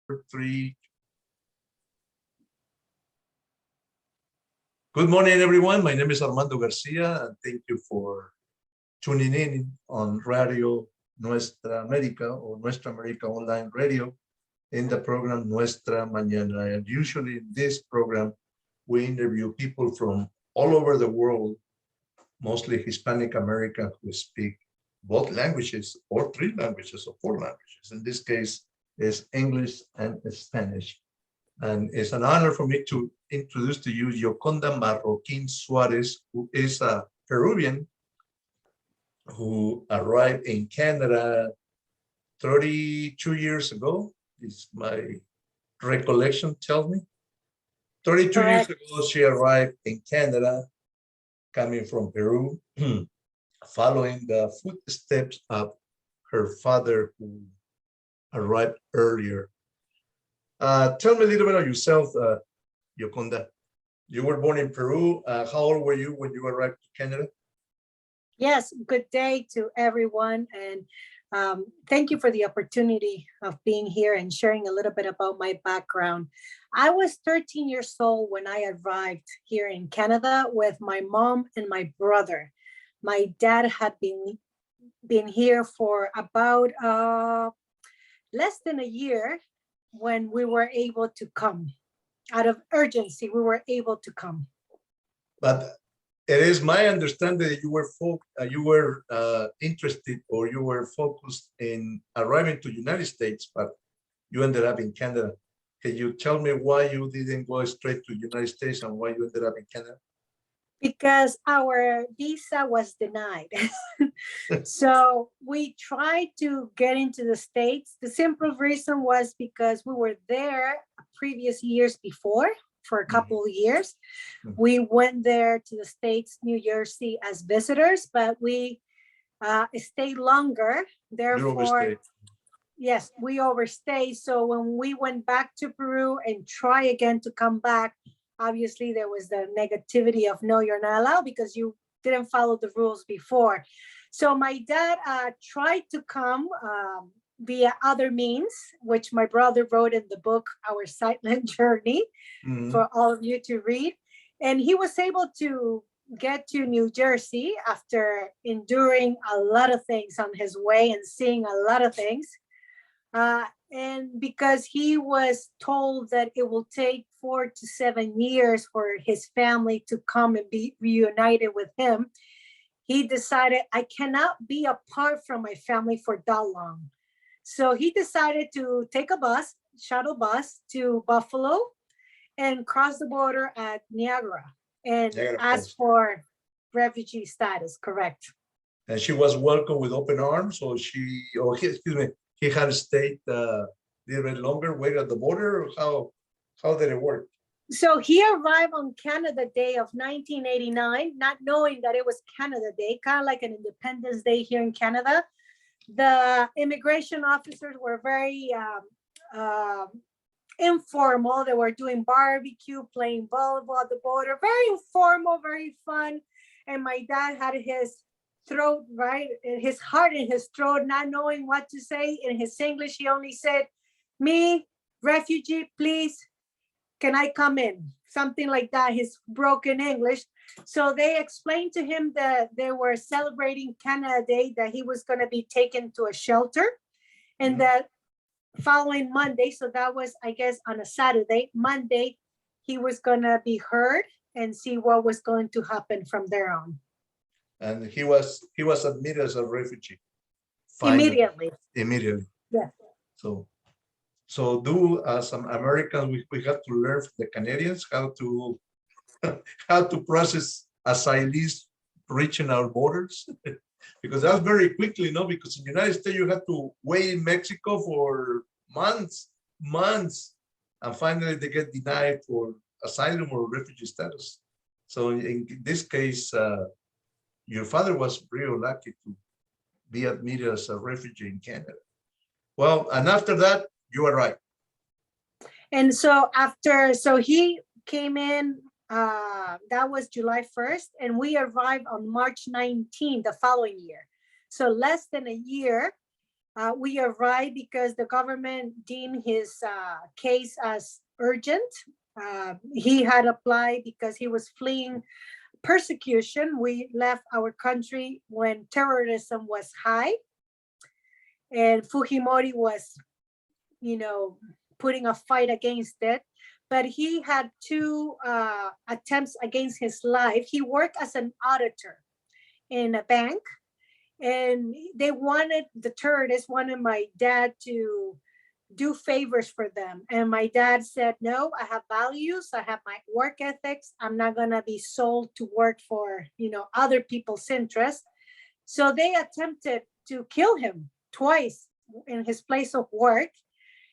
3. Good morning, everyone. My name is Armando Garcia, and thank you for tuning in on Radio Nuestra America or Nuestra America Online Radio in the program Nuestra Mañana. And usually in this program, we interview people from all over the world, mostly Hispanic American, who speak both languages or 3 languages or 4 languages. In this case, is English and Spanish. And it's an honor for me to introduce to you Gioconda Marroquin Suarez, who is a Peruvian who arrived in Canada 32 years ago, is my recollection tells me. 32 years ago, she arrived in Canada, coming from Peru, following the footsteps of her father, who arrived earlier. Tell me a little bit of yourself, Gioconda. You were born in Peru. How old were you when you arrived to Canada? Yes, good day to everyone. And thank you for the opportunity of being here and sharing a little bit about my background. I was 13 years old when I arrived here in Canada with my mom and my brother. My dad had been here for about less than a year when we were able to come. Out of urgency, we were able to come. But it is my understanding that you were interested, or you were focused in arriving to the United States, but you ended up in Canada. Can you tell me why you didn't go straight to the United States and why you ended up in Canada? Because our visa was denied. So we tried to get into the States. The simple reason was because we were there previous years before for a couple of years. We went there to the States, New Jersey as visitors, but we stayed longer. Therefore, yes, we overstayed. So when we went back to Peru and try again to come back, obviously there was the negativity of no, you're not allowed because you didn't follow the rules before. So my dad tried to come via other means, which my brother wrote in the book, Our Silent Journey, for all of you to read. And he was able to get to New Jersey after enduring a lot of things on his way and seeing a lot of things. And because he was told that it will take 4 to 7 years for his family to come and be reunited with him, he decided, I cannot be apart from my family for that long. So he decided to take a bus, shuttle bus to Buffalo and cross the border at Niagara and ask for refugee status, correct. And she was welcomed with open arms, or he had stayed a little bit longer, wait at the border, or how did it work? So he arrived on Canada Day of 1989, not knowing that it was Canada Day, kind of like an Independence Day here in Canada. The immigration officers were very informal. They were doing barbecue, playing volleyball at the border, very informal, very fun. And my dad had his throat, right, his heart in his throat, not knowing what to say. In his English, he only said, me, refugee, please, can I come in? Something like that, his broken English. So they explained to him that they were celebrating Canada Day, that he was going to be taken to a shelter, and that following Monday, so that was, I guess, on a Saturday, Monday, he was going to be heard and see what was going to happen from there on. And he was admitted as a refugee. Finally. Immediately. Yeah. So do some Americans, we have to learn from the Canadians how to process asylees reaching our borders, because that's very quickly, no? Because in the United States you have to wait in Mexico for months, and finally they get denied for asylum or refugee status. So in this case, your father was really lucky to be admitted as a refugee in Canada. Well, and after that, you are right. And so he came in, that was July 1st, and we arrived on March 19th, the following year. So less than a year We arrived because the government deemed his case as urgent. He had applied because he was fleeing persecution. We left our country when terrorism was high, and Fujimori was, putting a fight against it. But he had two attempts against his life. He worked as an auditor in a bank, and the terrorists wanted my dad to do favors for them. And my dad said, no, I have values, I have my work ethics. I'm not gonna be sold to work for, other people's interests. So they attempted to kill him twice in his place of work.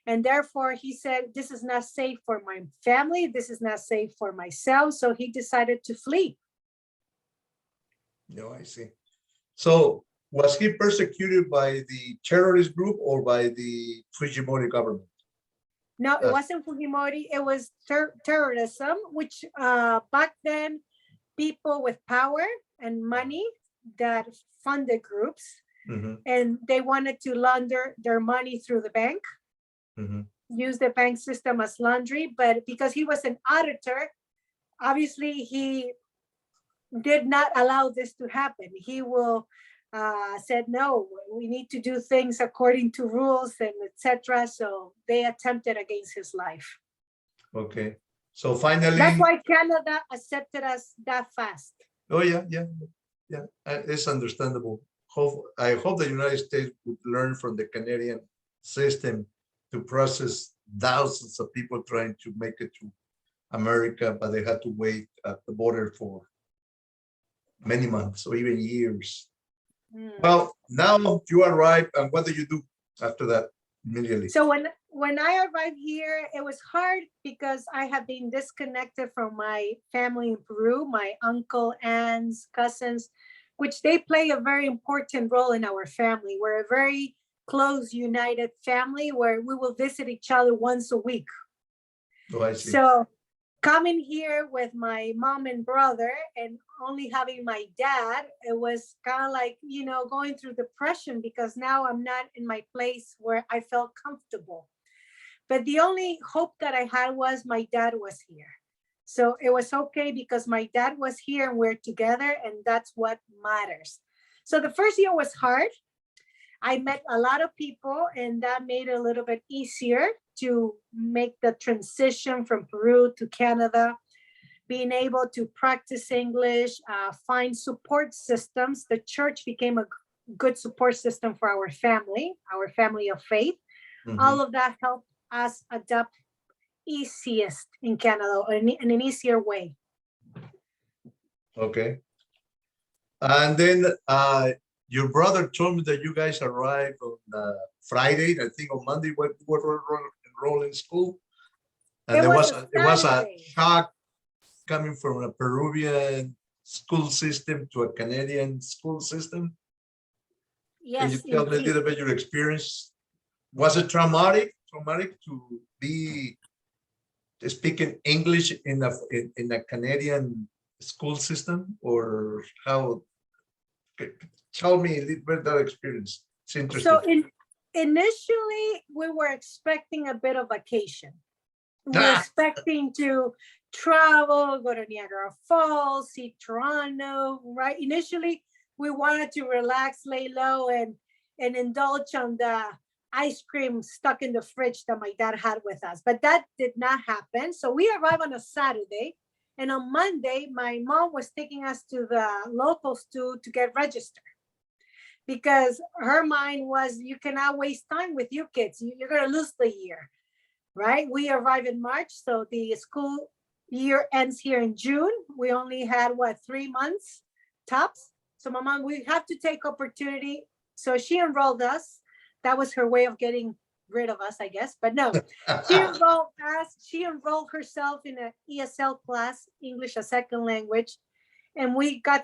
And therefore he said, this is not safe for my family. This is not safe for myself. So he decided to flee. No, I see. So was he persecuted by the terrorist group or by the Fujimori government? No, it wasn't Fujimori. It was terrorism, which back then people with power and money that funded groups, and they wanted to launder their money through the bank, use the bank system as laundry. But because he was an auditor, obviously he did not allow this to happen. He said, no, we need to do things according to rules and etc. So they attempted against his life. Okay. So finally. That's why Canada accepted us that fast. Oh, yeah. It's understandable. I hope the United States would learn from the Canadian system to process thousands of people trying to make it to America, but they had to wait at the border for many months or even years. Well, now you arrive, and what do you do after that immediately? So when I arrived here, it was hard because I have been disconnected from my family in Peru, my uncle, aunts, cousins, which they play a very important role in our family. We're a very close, united family where we will visit each other once a week. Oh, I see. So coming here with my mom and brother and only having my dad, it was kind of like, going through depression because now I'm not in my place where I felt comfortable. But the only hope that I had was my dad was here. So it was okay because my dad was here and we're together, and that's what matters. So the first year was hard. I met a lot of people, and that made it a little bit easier to make the transition from Peru to Canada, being able to practice English, find support systems. The church became a good support system for our family of faith. All of that helped us adapt easiest in Canada in an easier way. Okay. And then your brother told me that you guys arrived on Friday. I think on Monday we were enrolled in school, and it was a shock coming from a Peruvian school system to a Canadian school system. Yes. Can you tell me a little bit your experience? Was it traumatic to be speaking English in a Canadian school system, or how? Tell me a little bit that experience. It's interesting. So initially, we were expecting a bit of vacation. We were expecting to travel, go to Niagara Falls, see Toronto, right? Initially, we wanted to relax, lay low, and indulge on the ice cream stuck in the fridge that my dad had with us. But that did not happen. So we arrived on a Saturday. And on Monday, my mom was taking us to the local school to get registered because her mind was, you cannot waste time with you kids. You're going to lose the year, right? We arrived in March. So the school year ends here in June. We only had, 3 months tops. So my mom, we have to take opportunity. So she enrolled us. That was her way of getting rid of us, I guess, but no, she enrolled us. She enrolled herself in an ESL class, English as second language, and we got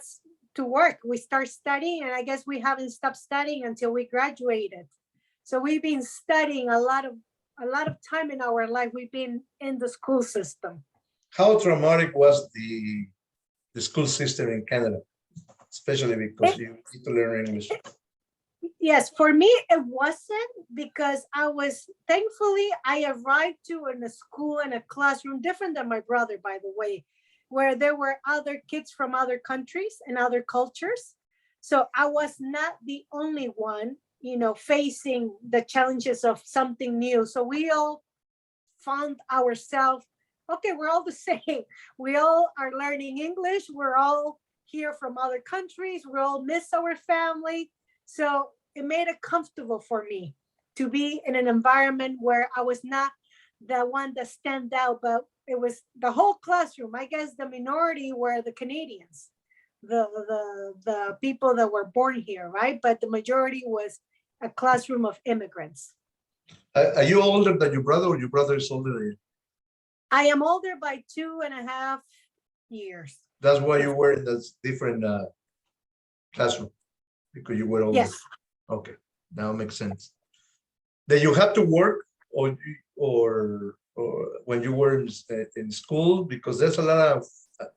to work. We start studying, and I guess we haven't stopped studying until we graduated. So we've been studying a lot of time in our life. We've been in the school system. How traumatic was the school system in Canada, especially because you need to learn English? Yes, for me, it wasn't because thankfully, I arrived to in a school and a classroom different than my brother, by the way, where there were other kids from other countries and other cultures. So I was not the only one, facing the challenges of something new. So we all found ourselves, okay, we're all the same. We all are learning English. We're all here from other countries. We all miss our family. So it made it comfortable for me to be in an environment where I was not the one that stand out, but it was the whole classroom. I guess the minority were the Canadians, the people that were born here, right? But the majority was a classroom of immigrants. Are you older than your brother, or your brother is older than you? I am older by 2.5 years. That's why you were in this different classroom, because you were older. Yes. Okay, now it makes sense. Did you have to work or when you were in school? Because there's a lot of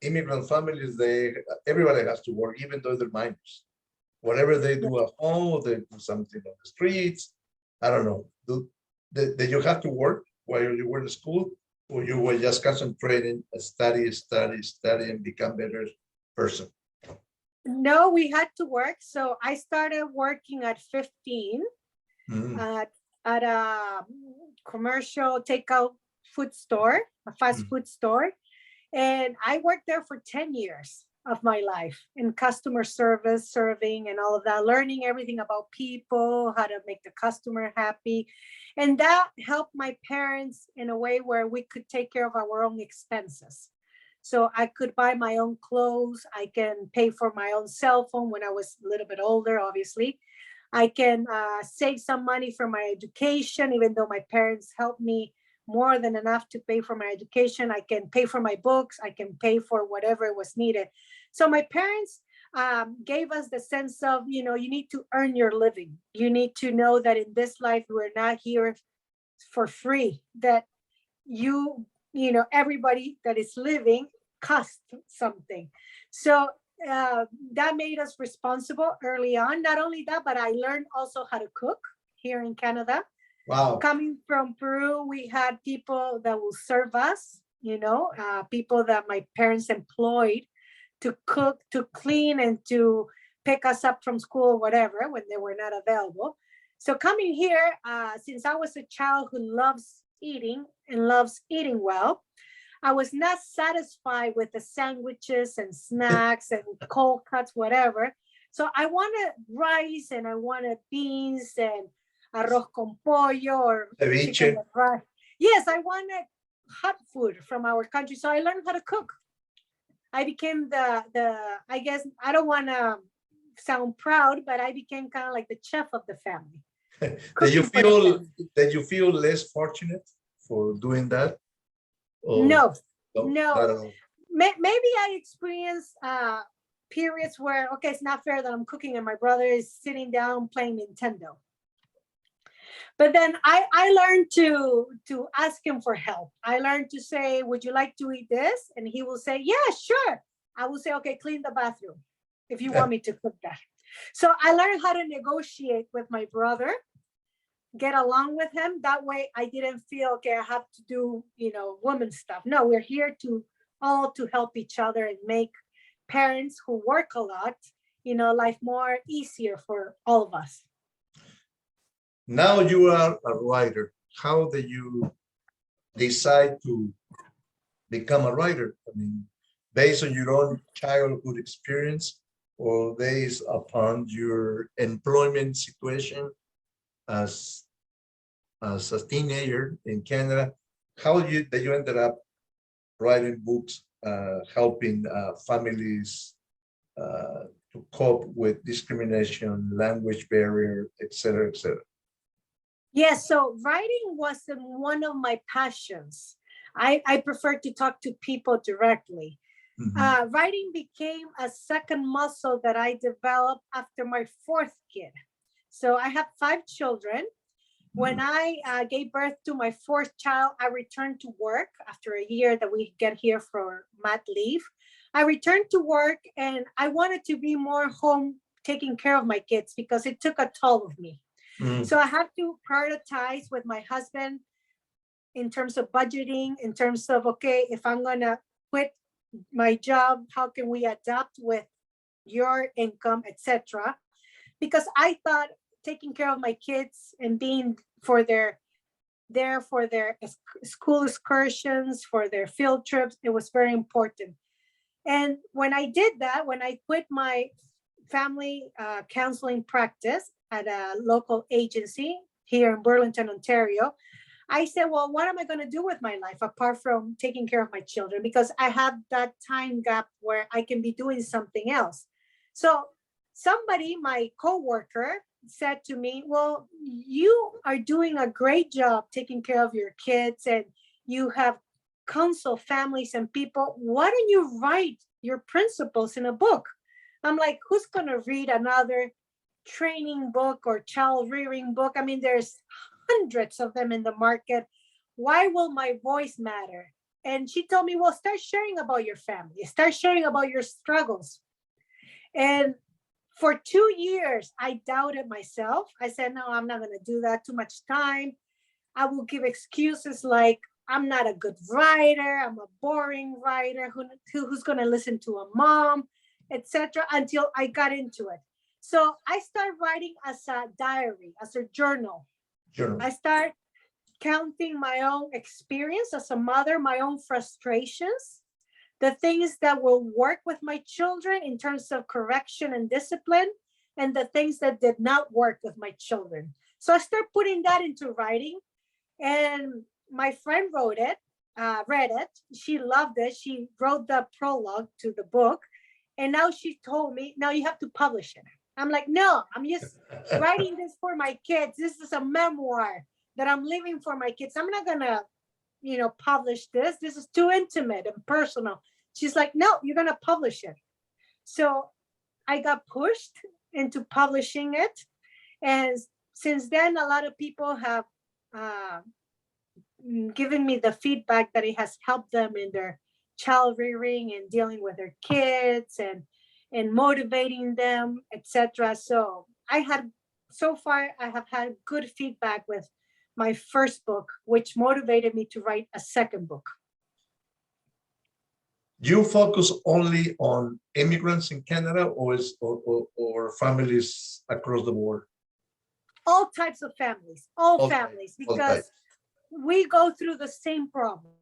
immigrant families. Everybody has to work, even though they're minors. Whatever they do at home, or they do something on the streets. I don't know. Did you have to work while you were in school, or you were just concentrating, study, and become better person? No, we had to work. So I started working at 15 at a commercial takeout food store, a fast food store. And I worked there for 10 years of my life in customer service, serving and all of that, learning everything about people, how to make the customer happy. And that helped my parents in a way where we could take care of our own expenses. So I could buy my own clothes. I can pay for my own cell phone when I was a little bit older, obviously. I can save some money for my education, even though my parents helped me more than enough to pay for my education. I can pay for my books. I can pay for whatever was needed. So my parents gave us the sense of, you need to earn your living. You need to know that in this life, we're not here for free, that everybody that is living costs something. So that made us responsible early on. Not only that, but I learned also how to cook here in Canada. Wow. Coming from Peru, we had people that will serve us, people that my parents employed to cook, to clean, and to pick us up from school or whatever when they were not available. So coming here, since I was a child who loves eating and loves eating well, I was not satisfied with the sandwiches and snacks and cold cuts, whatever. So I wanted rice, and I wanted beans and arroz con pollo or chicken with rice. Yes, I wanted hot food from our country. So I learned how to cook. I became I guess, I don't want to sound proud, but I became kind of like the chef of the family. Did you feel less fortunate for doing that? No. Maybe I experienced periods where, okay, it's not fair that I'm cooking and my brother is sitting down playing Nintendo. But then I learned to ask him for help. I learned to say, would you like to eat this? And he will say, yeah, sure. I will say, okay, clean the bathroom if you want me to cook that. So I learned how to negotiate with my brother, get along with him. That way I didn't feel, okay, I have to do, woman stuff. No, we're here to help each other and make parents who work a lot, life more easier for all of us. Now you are a writer. How did you decide to become a writer? I mean, based on your own childhood experience, or based upon your employment situation as a teenager in Canada? How did you ended up writing books, helping families to cope with discrimination, language barrier, et cetera, et cetera? Yes, so writing wasn't one of my passions. I prefer to talk to people directly. Mm-hmm. Writing became a second muscle that I developed after my fourth kid. So I have 5 children. When I gave birth to my fourth child, I returned to work after a year that we get here for mat leave. I returned to work and I wanted to be more home taking care of my kids because it took a toll of me. Mm. So I have to prioritize with my husband in terms of budgeting, in terms of, okay, if I'm gonna quit my job, how can we adapt with your income, etc. Because I thought taking care of my kids and being for their school excursions, for their field trips, it was very important. And when I did that, when I quit my family counseling practice at a local agency here in Burlington, Ontario, I said, well, what am I going to do with my life apart from taking care of my children? Because I have that time gap where I can be doing something else. So somebody, my coworker, said to me, well, you are doing a great job taking care of your kids and you have counsel families and people. Why don't you write your principles in a book? I'm like, who's going to read another training book or child rearing book? I mean, there's hundreds of them in the market. Why will my voice matter? And she told me, well, start sharing about your family, start sharing about your struggles. And for 2 years, I doubted myself. I said, no, I'm not going to do that. Too much time. I will give excuses like, I'm not a good writer. I'm a boring writer who's going to listen to a mom, etc. Until I got into it. So I started writing as a diary, as a journal. I start counting my own experience as a mother, my own frustrations, the things that will work with my children in terms of correction and discipline, and the things that did not work with my children. So I start putting that into writing, and my friend read it. She loved it. She wrote the prologue to the book, and now she told me, now you have to publish it. I'm like, no, I'm just writing this for my kids. This is a memoir that I'm leaving for my kids. I'm not gonna, publish this. This is too intimate and personal. She's like, no, you're gonna publish it. So I got pushed into publishing it. And since then, a lot of people have given me the feedback that it has helped them in their child rearing and dealing with their kids and motivating them, etc. So so far I have had good feedback with my first book, which motivated me to write a second book. You focus only on immigrants in Canada or families across the board? All types of families, all families, because we go through the same problem.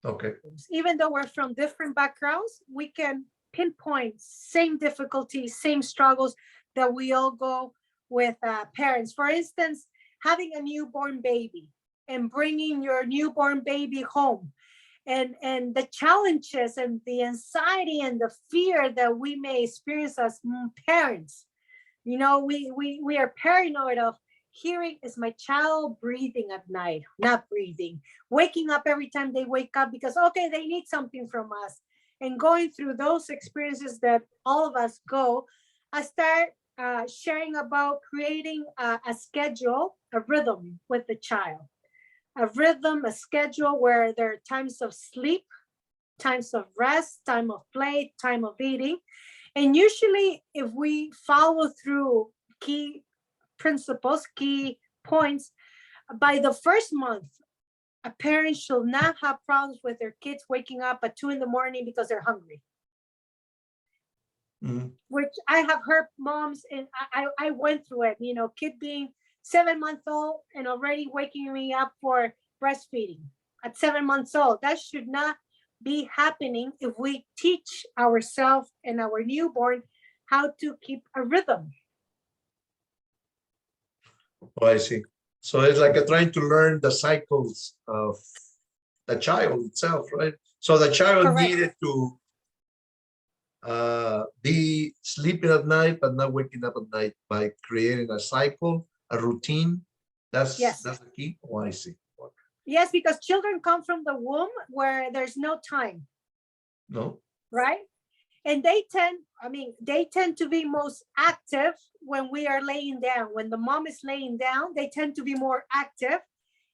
Okay. Even though we're from different backgrounds, we can pinpoint same difficulties, same struggles that we all go with parents. For instance, having a newborn baby and bringing your newborn baby home, and the challenges and the anxiety and the fear that we may experience as parents. We are paranoid of hearing, is my child breathing at night? Not breathing. Waking up every time they wake up because, okay, they need something from us. And going through those experiences that all of us go, I start sharing about creating a schedule, a rhythm with the child. A rhythm, a schedule where there are times of sleep, times of rest, time of play, time of eating. And usually if we follow through key principles, key points, by the first month, a parent should not have problems with their kids waking up at 2 a.m. because they're hungry. Mm-hmm. Which I have heard moms, and I went through it, kid being 7 months old and already waking me up for breastfeeding at 7 months old. That should not be happening if we teach ourselves and our newborn how to keep a rhythm. Oh, I see. So it's like trying to learn the cycles of the child itself, right? So the child Correct. Needed to be sleeping at night but not waking up at night by creating a cycle, a routine. That's the key. Oh, I see. Okay. Yes, because children come from the womb where there's no time. No. Right? And they tend to be most active when we are laying down. When the mom is laying down, they tend to be more active.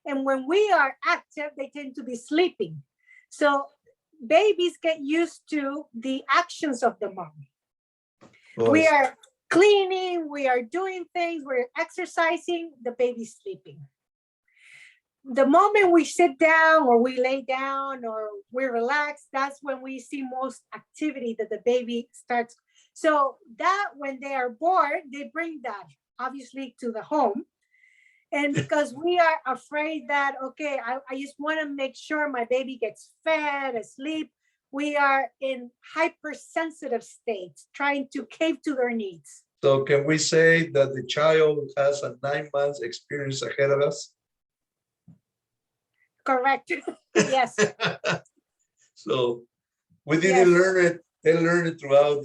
And when we are active, they tend to be sleeping. So babies get used to the actions of the mom. We are cleaning, we are doing things, we're exercising, the baby's sleeping. The moment we sit down or we lay down or we're relaxed, that's when we see most activity that the baby starts. So that when they are bored, they bring that obviously to the home. And because we are afraid that, okay, I just want to make sure my baby gets fed, asleep, we are in hypersensitive states, trying to cave to their needs. So can we say that the child has a 9 months experience ahead of us? Correct. Yes. So we didn't learn it. They learned it throughout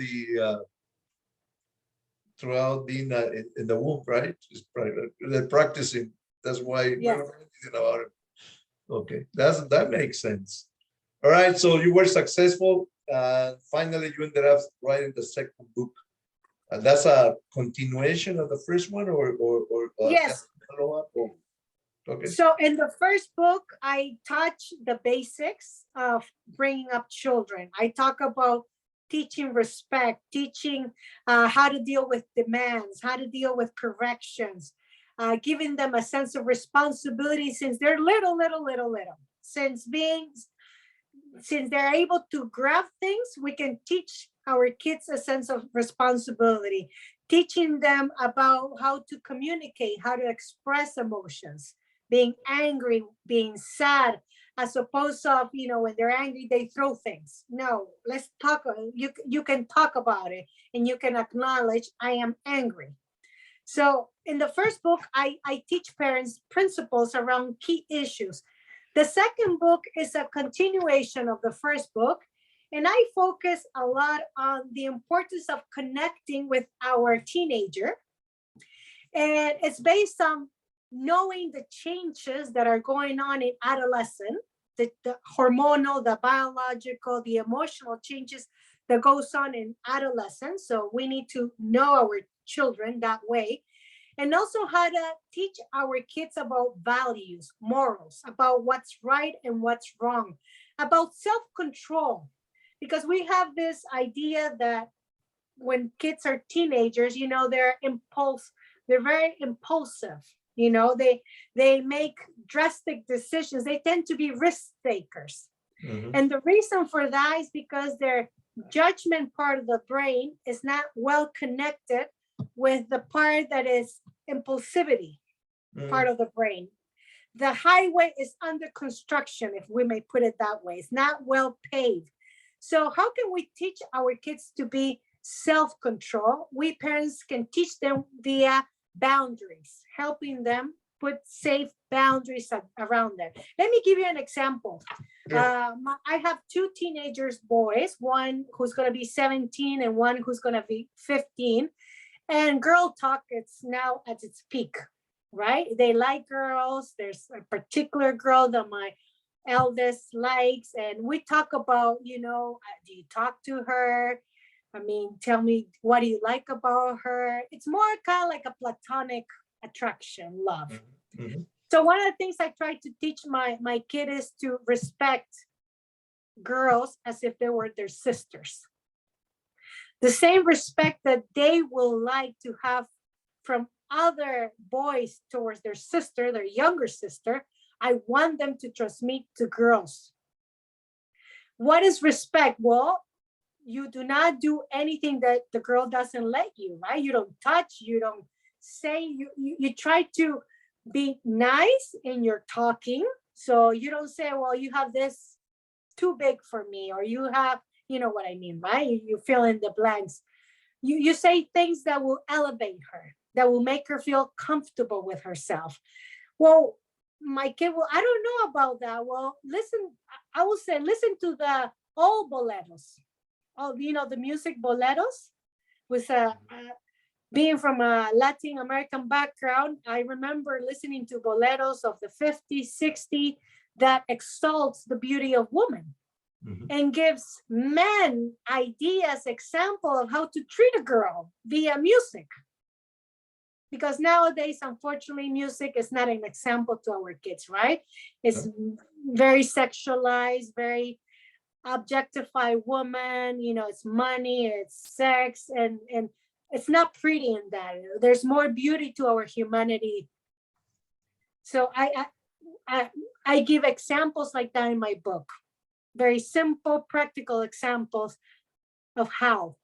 being in the womb, right? They're practicing. That's why we're learning about it. Okay, that makes sense. All right, so you were successful. Finally, you ended up writing the second book. And that's a continuation of the first one, or yes. Follow-up? Okay. So in the first book, I touch the basics of bringing up children. I talk about teaching respect, teaching how to deal with demands, how to deal with corrections, giving them a sense of responsibility since they're little. Since they're able to grab things, we can teach our kids a sense of responsibility, teaching them about how to communicate, how to express emotions, being angry, being sad, as opposed to, when they're angry, they throw things. No, let's talk. You can talk about it and you can acknowledge, I am angry. So in the first book, I teach parents principles around key issues. The second book is a continuation of the first book, and I focus a lot on the importance of connecting with our teenager. And it's based on knowing the changes that are going on in adolescence, the hormonal, the biological, the emotional changes that goes on in adolescence. So we need to know our children that way. And also how to teach our kids about values, morals, about what's right and what's wrong, about self-control. Because we have this idea that when kids are teenagers, they're very impulsive. They make drastic decisions. They tend to be risk takers. Mm-hmm. And the reason for that is because their judgment part of the brain is not well connected with the part that is impulsivity part of the brain. The highway is under construction, if we may put it that way. It's not well paved. So how can we teach our kids to be self-control? We parents can teach them via boundaries, helping them put safe boundaries around them. Let me give you an example. I have two teenagers, boys, one who's going to be 17 and one who's going to be 15. And girl talk, it's now at its peak, right? They like girls. There's a particular girl that my eldest likes. And we talk about, do you talk to her? Tell me, what do you like about her? It's more kind of like a platonic attraction, love. Mm-hmm. So one of the things I try to teach my kid is to respect girls as if they were their sisters. The same respect that they will like to have from other boys towards their sister, their younger sister, I want them to transmit to girls. What is respect? Well, you do not do anything that the girl doesn't let you, right? You don't touch, you don't say, you try to be nice in your talking. So you don't say, well, you have this too big for me, or you have, you know what I mean, right? You fill in the blanks. You say things that will elevate her, that will make her feel comfortable with herself. Well, my kid will, I don't know about that. Well, I will say, listen to the old boleros. Oh, the music boleros with being from a Latin American background. I remember listening to boleros of the 50s, 60s that exalts the beauty of women. Mm-hmm. And gives men ideas, example of how to treat a girl via music. Because nowadays, unfortunately, music is not an example to our kids, right? It's very sexualized, very objectify woman, it's money, it's sex, and it's not pretty in that. There's more beauty to our humanity. So I give examples like that in my book. Very simple, practical examples of how.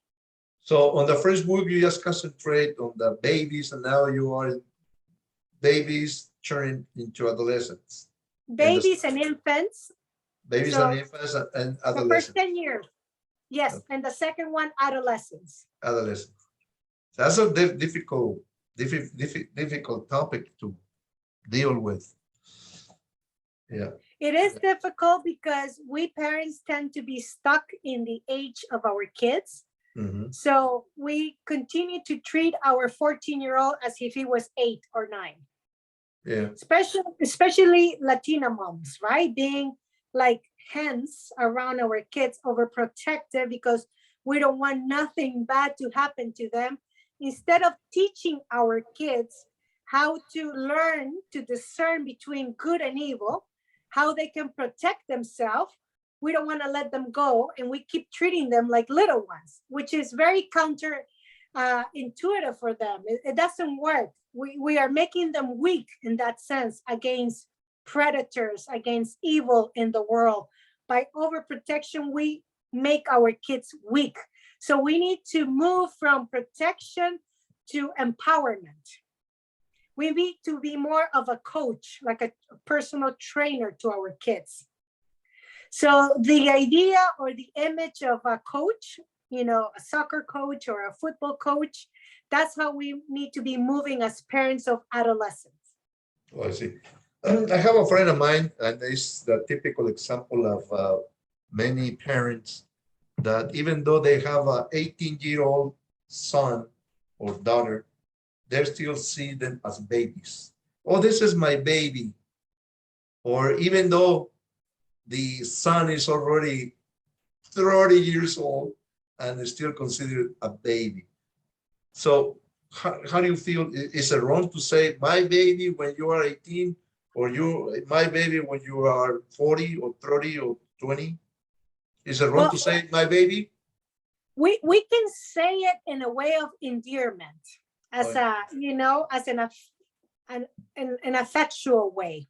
So on the first book, you just concentrate on the babies, and now you are babies turning into adolescents. Babies and infants. Babies So, and infants and the first adolescents. 10 years. Yes, Okay. and the second one, adolescents. Adolescents. That's a difficult topic to deal with. Yeah. It is difficult because we parents tend to be stuck in the age of our kids. Mhm. So we continue to treat our 14-year-old as if he was 8 or 9. Yeah. Especially Latina moms, right? Being like hens around our kids, overprotective because we don't want nothing bad to happen to them. Instead of teaching our kids how to learn to discern between good and evil, how they can protect themselves, we don't want to let them go, and we keep treating them like little ones, which is very counter intuitive for them. It doesn't work. We are making them weak in that sense against predators, against evil in the world. By overprotection, we make our kids weak. So we need to move from protection to empowerment. We need to be more of a coach, like a personal trainer to our kids. So the idea or the image of a coach, you know, a soccer coach or a football coach, that's how we need to be moving as parents of adolescents. Oh, I see. I have a friend of mine, and it's the typical example of many parents that even though they have an 18-year-old son or daughter, they still see them as babies. Oh, this is my baby. Or even though the son is already 30 years old and is still considered a baby. So how do you feel? Is it wrong to say my baby when you are 18 or my baby when you are 40 or 30 or 20? Is it wrong to say my baby? We can say it in a way of endearment, as as an affectual way,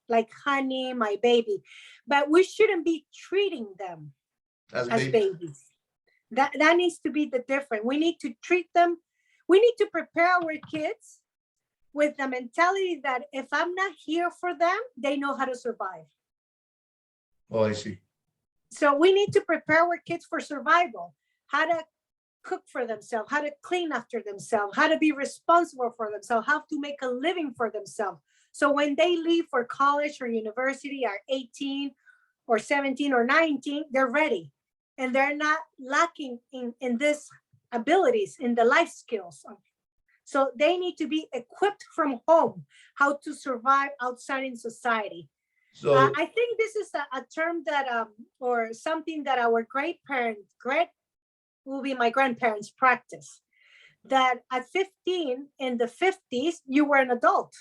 like honey, my baby. But we shouldn't be treating them as babies. That needs to be the difference. We need to treat them. We need to prepare our kids with the mentality that if I'm not here for them, they know how to survive. Oh, I see. So we need to prepare our kids for survival, how to cook for themselves, how to clean after themselves, how to be responsible for themselves, how to make a living for themselves. So when they leave for college or university at 18 or 17 or 19, they're ready. And they're not lacking in these abilities, in the life skills. So they need to be equipped from home, how to survive outside in society. So I think this is a term that, or something that our will be my grandparents practice, that at 15 in the 50s, you were an adult.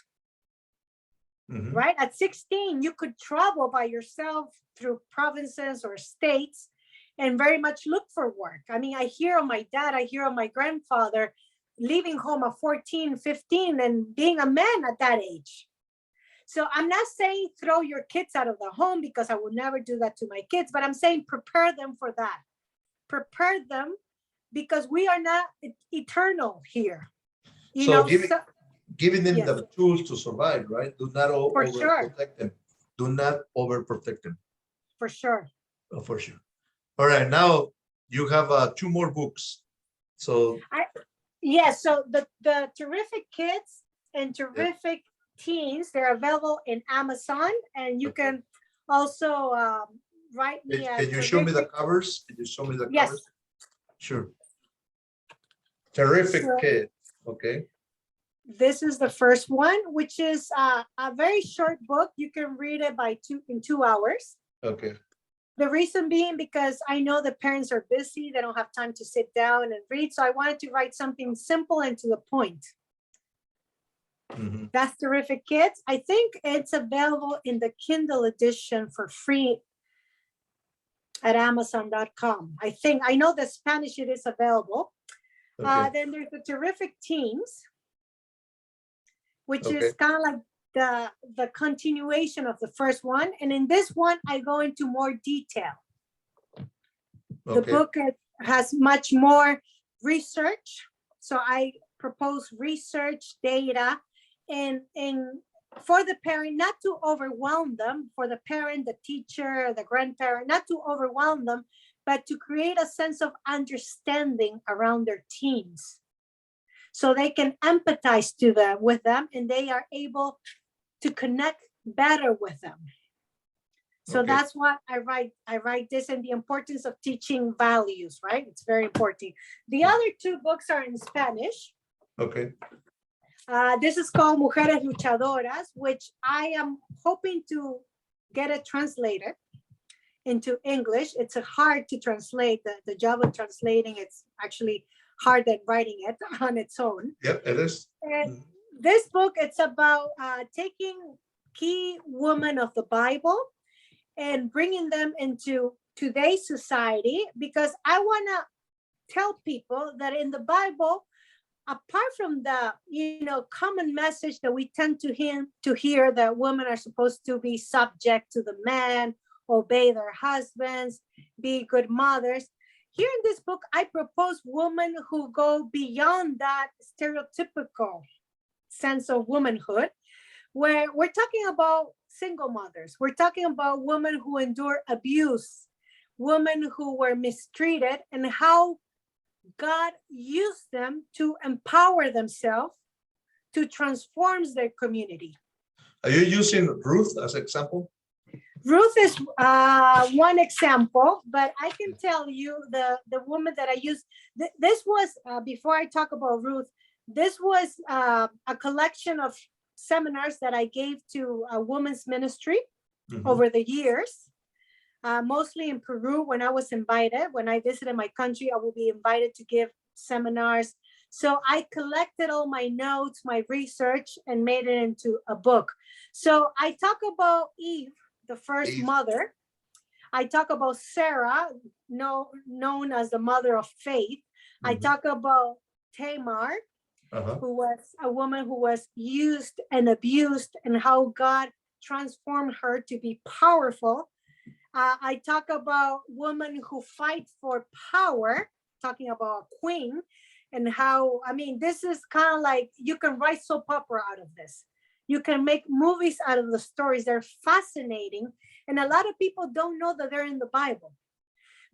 Mm-hmm. Right? At 16, you could travel by yourself through provinces or states and very much look for work. I mean, I hear of my dad, I hear of my grandfather leaving home at 14, 15 and being a man at that age. So I'm not saying throw your kids out of the home, because I will never do that to my kids, but I'm saying prepare them for that. Prepare them, because we are not eternal here. Giving them the tools to survive, right? Do not overprotect them. Do not overprotect them. For sure. Oh, for sure. All right, now you have 2 more books. So so the Terrific Kids and Terrific Teens, they're available in Amazon, and you can also write me. Can you show me the covers? Can you show me the covers? Yes. Sure. Terrific Kids. Okay. This is the first one, which is a very short book. You can read it in 2 hours. Okay. The reason being because I know the parents are busy. They don't have time to sit down and read. So I wanted to write something simple and to the point. Mm-hmm. That's Terrific Kids. I think it's available in the Kindle edition for free at Amazon.com. I know the Spanish it is available. Okay. Then there's the Terrific Teens, which Okay. is kind of like the continuation of the first one. And in this one, I go into more detail. The Okay. book has much more research. So I propose research data and for the parent, not to overwhelm them, for the parent, the teacher, the grandparent, not to overwhelm them, but to create a sense of understanding around their teens. So they can empathize with them and they are able to connect better with them. So Okay. that's what I write this, and the importance of teaching values, right? It's very important. The other two books are in Spanish. Okay. This is called Mujeres Luchadoras, which I am hoping to get it translated into English. It's hard to translate. The job of translating, it's actually hard than writing it on its own. Yep, it is. And this book, it's about taking key women of the Bible and bringing them into today's society, because I want to tell people that in the Bible, apart from the common message that we tend to hear that women are supposed to be subject to the man, obey their husbands, be good mothers. Here in this book, I propose women who go beyond that stereotypical sense of womanhood, where we're talking about single mothers. We're talking about women who endure abuse, women who were mistreated, and how God used them to empower themselves to transform their community. Are you using Ruth as example? Ruth is one example, but I can tell you the woman that I used. This was, before I talk about Ruth, this was a collection of seminars that I gave to a women's ministry over the years, mostly in Peru. When I was invited, when I visited my country, I will be invited to give seminars. So I collected all my notes, my research, and made it into a book. So I talk about Eve, the first mother. I talk about Sarah, known as the mother of faith. I talk about Tamar, who was a woman who was used and abused, and how God transformed her to be powerful. I talk about women who fight for power, talking about a queen, and how, this is kind of like, you can write soap opera out of this. You can make movies out of the stories. They're fascinating. And a lot of people don't know that they're in the Bible,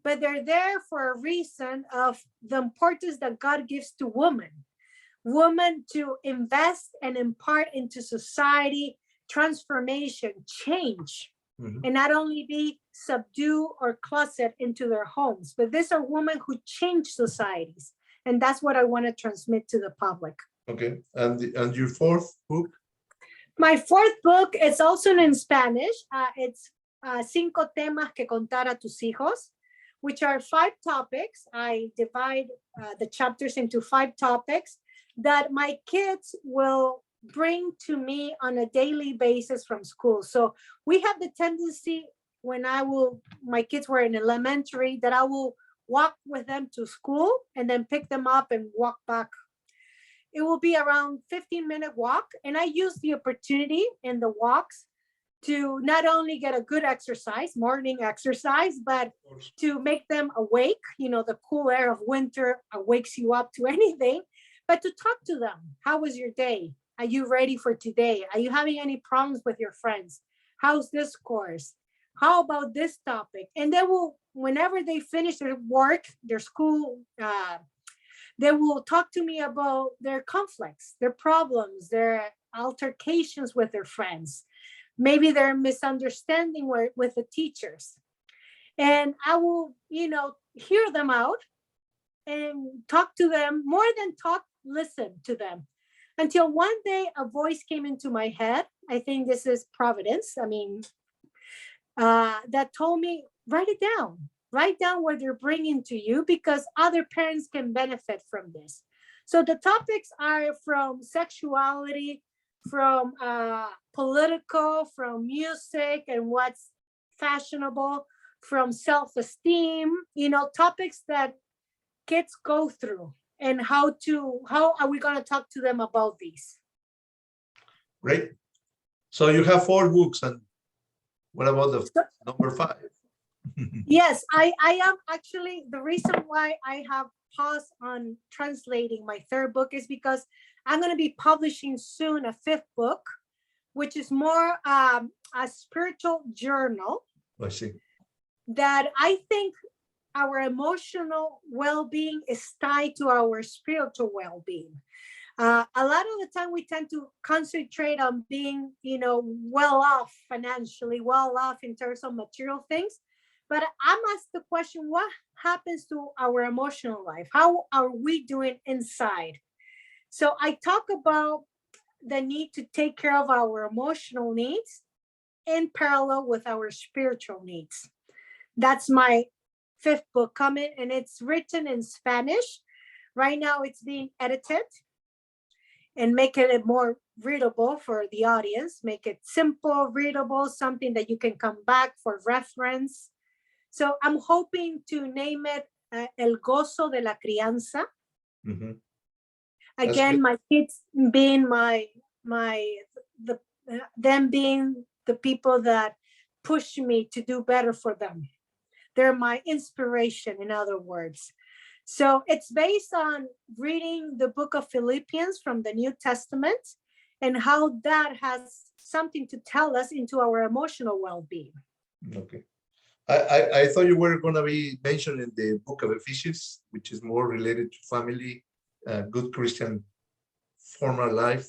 but they're there for a reason of the importance that God gives to women to invest and impart into society, transformation, change, and not only be subdued or closet into their homes, but these are women who change societies. And that's what I want to transmit to the public. Okay, and your fourth book? My fourth book is also in Spanish. It's Cinco temas que contar a tus hijos, which are 5 topics. I divide the chapters into 5 topics that my kids will bring to me on a daily basis from school. So we have the tendency, when my kids were in elementary, that I will walk with them to school and then pick them up and walk back. It will be around 15-minute walk. And I use the opportunity in the walks to not only get a good exercise, morning exercise, but to make them awake. The cool air of winter wakes you up to anything, but to talk to them. How was your day? Are you ready for today? Are you having any problems with your friends? How's this course? How about this topic? And they will, whenever they finish their work, their school, they will talk to me about their conflicts, their problems, their altercations with their friends, maybe their misunderstanding with the teachers. And I will, hear them out and talk to them, more than talk, listen to them. Until one day a voice came into my head. I think this is providence. That told me, write it down. Write down what they're bringing to you, because other parents can benefit from this. So the topics are from sexuality, from political, from music and what's fashionable, from self-esteem, topics that kids go through. and how are we going to talk to them about these. Great. So you have 4 books, and what about the number 5? Yes, I am actually, the reason why I have paused on translating my 3rd book is because I'm going to be publishing soon a 5th book, which is more a spiritual journal. I see. That I think our emotional well-being is tied to our spiritual well-being. A lot of the time we tend to concentrate on being, well off financially, well off in terms of material things. But I'm asked the question, what happens to our emotional life? How are we doing inside? So I talk about the need to take care of our emotional needs in parallel with our spiritual needs. That's my 5th book coming, and it's written in Spanish. Right now it's being edited and making it more readable for the audience, make it simple, readable, something that you can come back for reference. So I'm hoping to name it El Goso de la Crianza. Mm-hmm. Again, my kids being them being the people that push me to do better for them. They're my inspiration, in other words. So it's based on reading the book of Philippians from the New Testament and how that has something to tell us into our emotional well-being. Okay. I thought you were going to be mentioning the book of Ephesians, which is more related to family, good Christian formal life.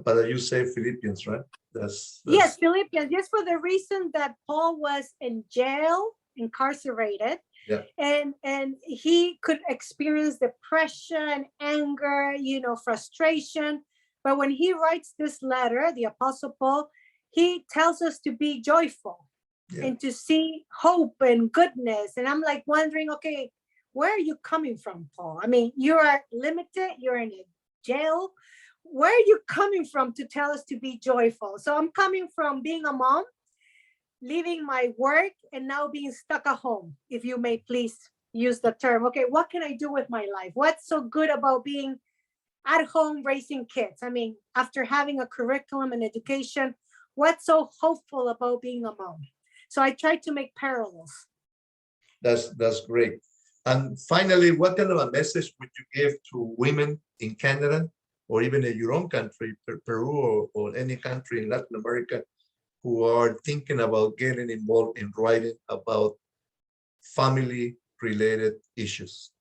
But you say Philippians, right? That's... Yes, Philippians. Just for the reason that Paul was in jail, incarcerated, yeah, and he could experience depression, anger, frustration. But when he writes this letter, the Apostle Paul, he tells us to be joyful, yeah, and to see hope and goodness. And I'm like wondering, okay, where are you coming from, Paul? I mean, you are limited, you're in a jail. Where are you coming from to tell us to be joyful? So I'm coming from being a mom, leaving my work, and now being stuck at home, if you may please use the term. Okay, what can I do with my life? What's so good about being at home raising kids? I mean, after having a curriculum and education, what's so hopeful about being a mom? So I try to make parallels. That's great. And finally, what kind of a message would you give to women in Canada, or even in your own country, Peru, or any country in Latin America, who are thinking about getting involved in writing about family-related issues?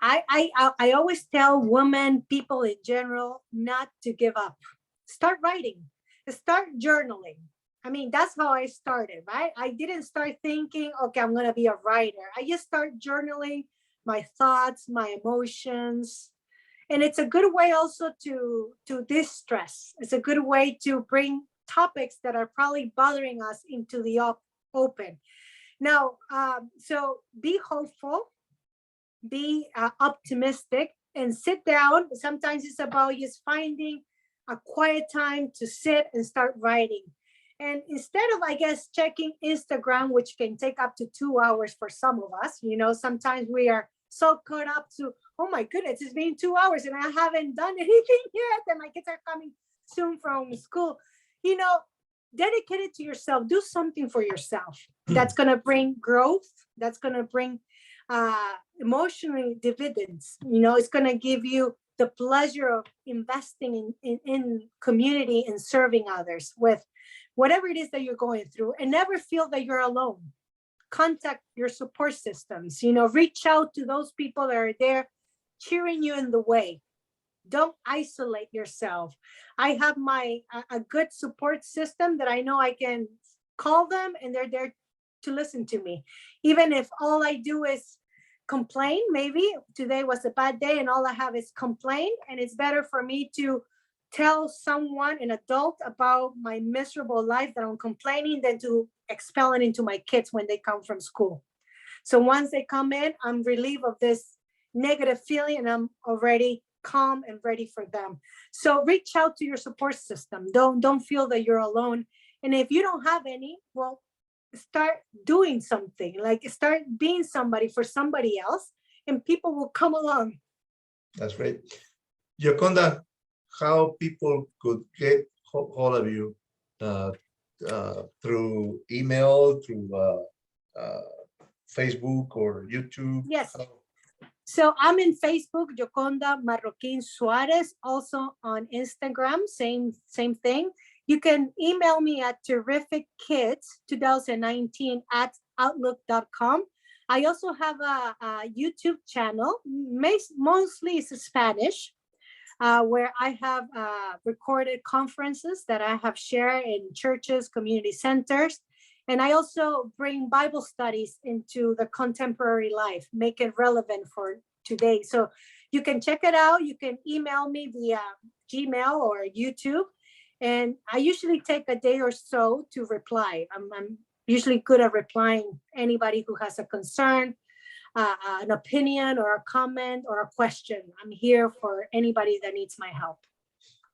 I always tell women, people in general, not to give up. Start writing, start journaling. I mean, that's how I started, right? I didn't start thinking, okay, I'm gonna be a writer. I just start journaling my thoughts, my emotions. And it's a good way also to distress. It's a good way to bring topics that are probably bothering us into the open. Now, so be hopeful, be optimistic, and sit down. Sometimes it's about just finding a quiet time to sit and start writing. And instead of, I guess, checking Instagram, which can take up to 2 hours for some of us, sometimes we are so caught up to, oh my goodness, it's been 2 hours and I haven't done anything yet, and my kids are coming soon from school. Dedicate it to yourself. Do something for yourself that's going to bring growth, that's going to bring emotional dividends. It's going to give you the pleasure of investing in community and serving others with whatever it is that you're going through, and never feel that you're alone. Contact your support systems, reach out to those people that are there cheering you in the way. Don't isolate yourself. I have a good support system that I know I can call them and they're there to listen to me. Even if all I do is complain, maybe today was a bad day and all I have is complain, and it's better for me to tell someone, an adult, about my miserable life that I'm complaining than to expel it into my kids when they come from school. So once they come in, I'm relieved of this negative feeling and I'm already calm and ready for them. So reach out to your support system. Don't feel that you're alone. And if you don't have any, well, start doing something, like start being somebody for somebody else, and people will come along That's great. Gioconda, how people could get hold of you through email, through Facebook or YouTube? Yes. So I'm in Facebook, Gioconda Marroquin Suarez, also on Instagram, same thing. You can email me at terrifickids2019@outlook.com. I also have a YouTube channel, mostly it's Spanish, where I have recorded conferences that I have shared in churches, community centers. And I also bring Bible studies into the contemporary life, make it relevant for today. So you can check it out. You can email me via Gmail or YouTube. And I usually take a day or so to reply. I'm usually good at replying anybody who has a concern, an opinion or a comment or a question. I'm here for anybody that needs my help.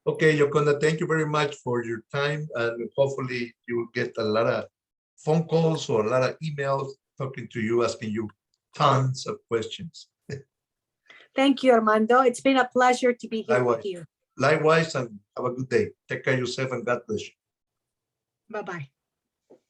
Okay, Gioconda, thank you very much for your time. And hopefully you will get a lot of phone calls or a lot of emails talking to you, asking you tons of questions. Thank you, Armando. It's been a pleasure to be here with you. Likewise, and have a good day. Take care of yourself and God bless you. Bye-bye.